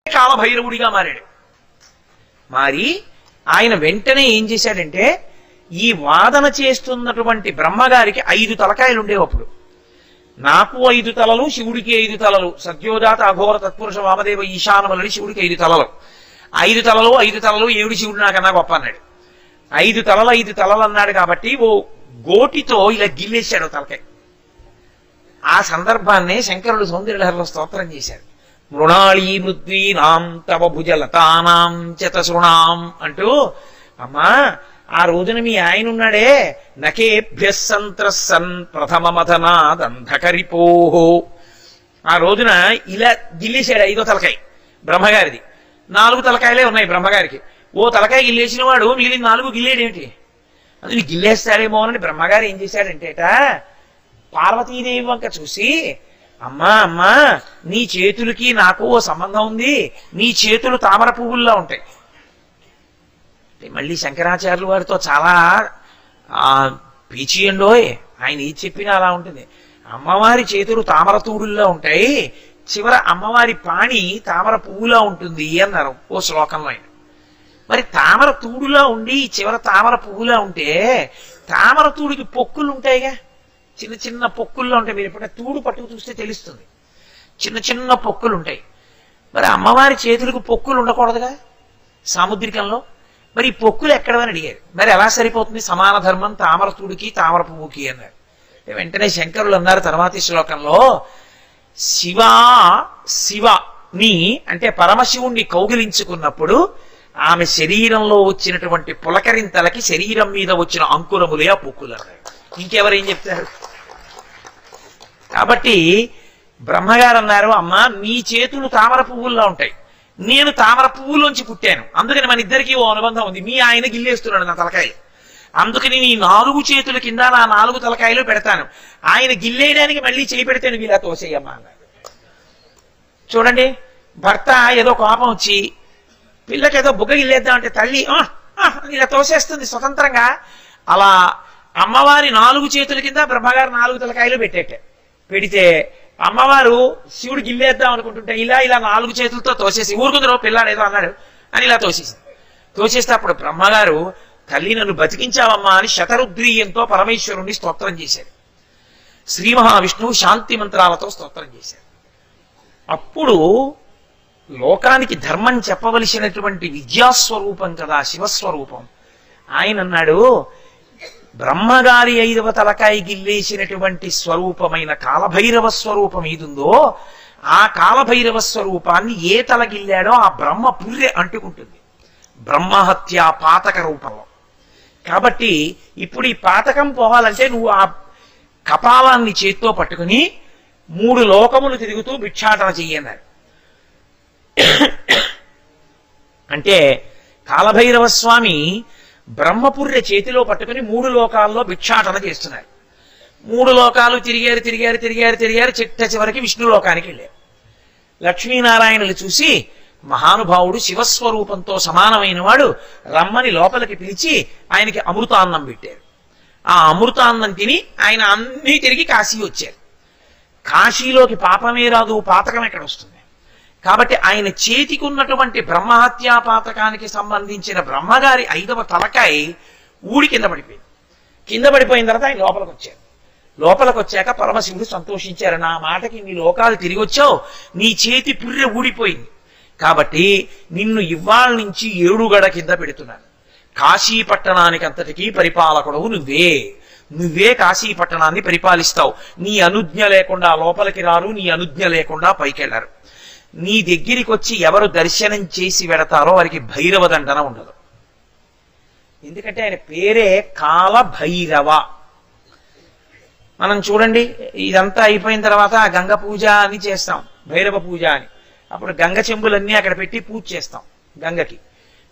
కాలభైరవుడిగా మారాడు. మారి ఆయన వెంటనే ఏం చేశాడంటే, ఈ వాదన చేస్తున్నటువంటి బ్రహ్మగారికి 5 తలకాయలు ఉండేవి అప్పుడు. నాకు 5 తలలు, శివుడికి 5 తలలు, సత్యోజాత అఘోర తత్పురుష వామదేవ ఈశానములని శివుడికి 5 తలలు. 5 తలలు 5 తలలు ఏడు శివుడు నాకన్నా గొప్ప అన్నాడు. 5 తలలు 5 తలలు అన్నాడు కాబట్టి ఓ గోటితో ఇలా గిల్లేశాడు తలకాయ. ఆ సందర్భాన్నే శంకరుడు సౌందర్యలహరిలో స్తోత్రం చేశారు. మృణాళీ మృద్వీనాం తవ భుజలతానాం చతసృణాం అంటూ, అమ్మా ఆ రోజున మీ ఆయన ఉన్నాడే, నకేభ్య సంత్రసన్ ప్రథమమథనాదంధకరిపోహో, ఆ రోజున ఇలా గిల్లేశాడు 5వ తలకాయ బ్రహ్మగారిది. 4 తలకాయలే ఉన్నాయి బ్రహ్మగారికి. ఓ తలకాయ గిల్లేసిన వాడు మిగిలిన 4 గిల్లేడేమిటి? అది గిల్లేస్తాడేమో అని బ్రహ్మగారు ఏం చేశాడంటేట, పార్వతీదేవి వంక చూసి, అమ్మా అమ్మా నీ చేతులకి నాకు ఓ సంబంధం ఉంది, నీ చేతులు తామర పువ్వుల్లో ఉంటాయి. మళ్ళీ శంకరాచార్యుల వారితో చాలా పీచియండోయ్, ఆయన ఏది చెప్పినా అలా ఉంటుంది. అమ్మవారి చేతులు తామర తూడుల్లో ఉంటాయి, చివర అమ్మవారి పాణి తామర పువ్వులా ఉంటుంది అన్నారు ఓ శ్లోకంలో ఆయన. మరి తామర తూడులా ఉండి చివర తామర పువ్వులా ఉంటే తామర తూడికి పొక్కులు ఉంటాయిగా, చిన్న చిన్న పొక్కుల్లో ఉంటాయి. మీరు ఎప్పుడైనా తూడు పట్టుకు చూస్తే తెలుస్తుంది, చిన్న చిన్న పొక్కులు ఉంటాయి. మరి అమ్మవారి చేతులకు పొక్కులు ఉండకూడదుగా సాముద్రికంలో, మరి ఈ పొక్కులు ఎక్కడవని అడిగారు. మరి ఎలా సరిపోతుంది సమాన ధర్మం తామర తూడికి తామర పువ్వుకి అన్నారు. వెంటనే శంకరులు అన్నారు తర్వాతి శ్లోకంలో, శివని అంటే పరమశివుణ్ణి కౌగిలించుకున్నప్పుడు ఆమె శరీరంలో వచ్చినటువంటి పులకరింతలకి శరీరం మీద వచ్చిన అంకురములే ఆ పొక్కులు అన్నారు. ఇంకెవరేం చెప్తారు? కాబట్టి బ్రహ్మగారు అన్నారు, అమ్మా నీ చేతులు తామర పువ్వుల్లో ఉంటాయి, నేను తామర పువ్వులోంచి పుట్టాను, అందుకని మన ఇద్దరికి ఓ అనుబంధం ఉంది. మీ ఆయన గిల్లేస్తున్నాడు నా తలకాయలు, అందుకని నీ 4 చేతుల కింద నా 4 తలకాయలు పెడతాను, ఆయన గిల్లేయడానికి మళ్ళీ చేయి పెడితే నువ్వు ఇలా తోసేయమ్మా అన్నారు. చూడండి, భర్త ఏదో కోపం వచ్చి పిల్లకి ఏదో బుగ్గ గిల్లేద్దాం అంటే తల్లి ఇలా తోసేస్తుంది స్వతంత్రంగా. అలా అమ్మవారి 4 చేతుల కింద బ్రహ్మగారు 4 తలకాయలు పెడితే అమ్మవారు శివుడు గిల్లేద్దాం అనుకుంటుంటే ఇలా 4 చేతులతో తోసేసి, ఊరుకుందరో పిల్లాడు ఏదో అన్నాడు అని ఇలా తోసేస్తే అప్పుడు బ్రహ్మగారు, తల్లి నన్ను బతికించావమ్మా అని శతరుద్రీయంతో పరమేశ్వరుణ్ణి స్తోత్రం చేశారు. శ్రీ మహావిష్ణువు శాంతి మంత్రాలతో స్తోత్రం చేశారు. అప్పుడు లోకానికి ధర్మం చెప్పవలసినటువంటి విద్యాస్వరూపం కదా శివస్వరూపం. ఆయన అన్నాడు, బ్రహ్మగారి 5వ తలకాయ గిల్లేసినటువంటి స్వరూపమైన కాలభైరవ స్వరూపం ఏదుందో, ఆ కాలభైరవ స్వరూపాన్ని ఏ తల గిల్లాడో ఆ బ్రహ్మ పుర్రె అంటుకుంటుంది బ్రహ్మహత్య పాతక రూపంలో. కాబట్టి ఇప్పుడు ఈ పాతకం పోవాలంటే నువ్వు ఆ కపాలాన్ని చేత్తో పట్టుకుని 3 లోకములు తిరుగుతూ భిక్షాటన చెయ్యన్నారు. అంటే కాలభైరవ స్వామి బ్రహ్మపుర్రె చేతిలో పట్టుకుని 3 లోకాల్లో భిక్షాటన చేస్తున్నారు. 3 లోకాలు తిరిగారు చిట్ట చివరికి విష్ణు లోకానికి వెళ్ళారు. లక్ష్మీనారాయణులు చూసి, మహానుభావుడు శివస్వరూపంతో సమానమైన వాడు, రమ్మని లోపలికి పిలిచి ఆయనకి అమృతాన్నం పెట్టారు. ఆ అమృతాన్నం తిని ఆయన అన్నీ తిరిగి కాశీ వచ్చారు. కాశీలోకి పాపమే రాదు, పాతకం ఎక్కడ వస్తుంది? కాబట్టి ఆయన చేతికి ఉన్నటువంటి బ్రహ్మహత్యా పాతకానికి సంబంధించిన బ్రహ్మగారి 5వ తలకాయ ఊడి కింద పడిపోయింది. కింద పడిపోయిన తర్వాత ఆయన లోపలికి వచ్చాక పరమశివుడు సంతోషించారు, నా మాటకి నీ లోకాలు తిరిగి వచ్చావు, నీ చేతి పుర్రె ఊడిపోయింది కాబట్టి నిన్ను ఇవాళ నుంచి 7 గడ కింద పెడుతున్నాను. కాశీ పట్టణానికి అంతటికీ పరిపాలకుడవు నువ్వే కాశీ పట్టణాన్ని పరిపాలిస్తావు. నీ అనుజ్ఞ లేకుండా లోపలికి రారు, నీ అనుజ్ఞ లేకుండా పైకెళ్లారు. నీ దగ్గరికి వచ్చి ఎవరు దర్శనం చేసి వెడతారో వారికి భైరవ దండన ఉండదు. ఎందుకంటే ఆయన పేరే కాలభైరవ. మనం చూడండి, ఇదంతా అయిపోయిన తర్వాత గంగ పూజ అని చేస్తాం, భైరవ పూజ అని. అప్పుడు గంగ చెంబులన్నీ అక్కడ పెట్టి పూజ చేస్తాం. గంగకి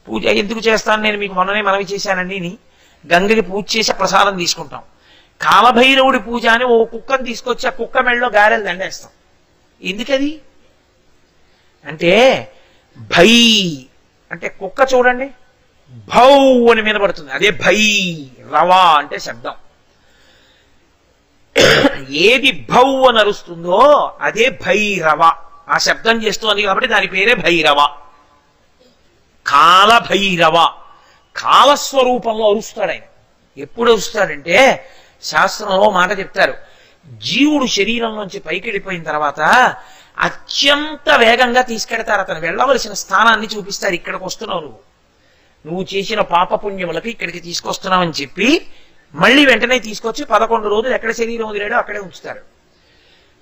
పూజ ఎందుకు చేస్తాను నేను మీకు మొన్ననే మనవి చేశానండి. గంగకి పూజ చేసి ప్రసాదం తీసుకుంటాం. కాలభైరవుడి పూజ అని ఓ కుక్కను తీసుకొచ్చి ఆ కుక్క మెడలో గారెలు దండేస్తాం. ఎందుకది అంటే, భై అంటే కుక్క చూడండి భౌ అని మీద పడుతుంది, అదే భై రవా అంటే శబ్దం. ఏది భౌ అని అరుస్తుందో అదే భైరవ ఆ శబ్దం చేస్తోంది కాబట్టి దాని పేరే భైరవ. కాలభైరవ. కాలస్వరూపంలో అరుస్తాడు ఆయన. ఎప్పుడు అరుస్తాడంటే శాస్త్రంలో మాట చెప్తారు, జీవుడు శరీరంలోంచి పైకి వెళ్ళిపోయిన తర్వాత అత్యంత వేగంగా తీసుకెడతారు. అతను వెళ్ళవలసిన స్థానాన్ని చూపిస్తారు. ఇక్కడికి వస్తున్నావు, నువ్వు చేసిన పాపపుణ్యములకి ఇక్కడికి తీసుకొస్తున్నావని చెప్పి మళ్ళీ వెంటనే తీసుకొచ్చి 11 రోజులు ఎక్కడ శరీరం వదిలేడో అక్కడే ఉంచుతారు.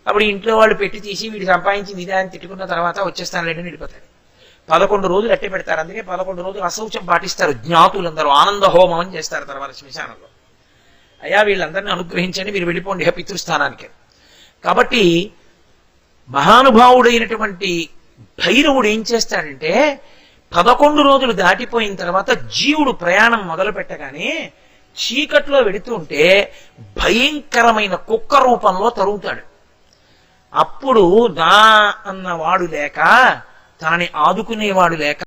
అప్పుడు ఇంట్లో వాళ్ళు పెట్టి తీసి వీడు సంపాదించింది ఇదే అని తిట్టుకున్న తర్వాత వచ్చేస్తాను లేడని వెళ్ళిపోతాడు. 11 రోజులు అట్టే పెడతారు. అందుకే 11 రోజులు అశౌచం పాటిస్తారు. జ్ఞాతులందరూ ఆనంద హోమం అని చేస్తారు తర్వాత శ్మశానంలో. అయ్యా వీళ్ళందరినీ అనుగ్రహించండి, మీరు వెళ్ళిపోండి పితృస్థానానికి. కాబట్టి మహానుభావుడైనటువంటి భైరవుడు ఏం చేస్తాడంటే 11 రోజులు దాటిపోయిన తర్వాత జీవుడు ప్రయాణం మొదలు పెట్టగానే చీకట్లో వెడుతుంటే భయంకరమైన కుక్క రూపంలో తరుగుతాడు. అప్పుడు నా అన్నవాడు లేక, తనని ఆదుకునేవాడు లేక